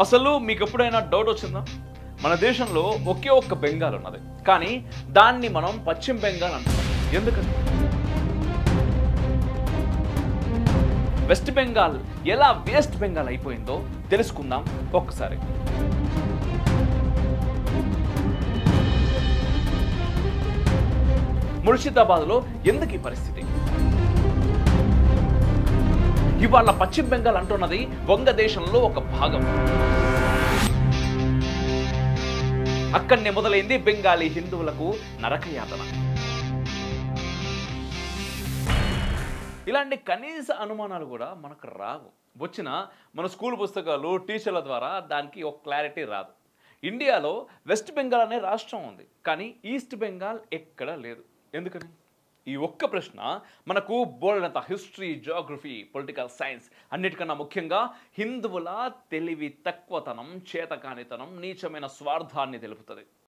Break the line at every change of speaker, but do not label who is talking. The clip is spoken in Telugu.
అసలు మీకు ఎప్పుడైనా డౌట్ వచ్చిందా? మన దేశంలో ఒకే ఒక్క బెంగాల్ ఉన్నది, కానీ దాన్ని మనం పశ్చిమ బెంగాల్ అంటున్నాం. ఎందుకని? వెస్ట్ బెంగాల్ ఎలా వేస్ట్ బెంగాల్ అయిపోయిందో తెలుసుకుందాం ఒక్కసారి. ముర్షిదాబాద్లో ఎందుకు ఈ పరిస్థితి? ఇవాళ పశ్చిమ బెంగాల్ అంటున్నది వంగదేశంలో ఒక భాగం. అక్కడనే మొదలైంది బెంగాలీ హిందువులకు నరకయాతన. ఇలాంటి కనీస అనుమానాలు కూడా మనకు రావు. వచ్చిన మన స్కూల్ పుస్తకాలు టీచర్ల ద్వారా దానికి ఒక క్లారిటీ రాదు. ఇండియాలో వెస్ట్ బెంగాల్ అనే రాష్ట్రం ఉంది, కానీ ఈస్ట్ బెంగాల్ ఎక్కడా లేదు. ఎందుకని? ఈ ఒక్క ప్రశ్న మనకు బోల్డంత హిస్టరీ, జియోగ్రఫీ, పొలిటికల్ సైన్స్, అన్నిటికన్నా ముఖ్యంగా హిందువుల తెలివి తక్కువతనం, చేతకానితనం, నీచమైన స్వార్థాన్ని తెలుపుతుంది.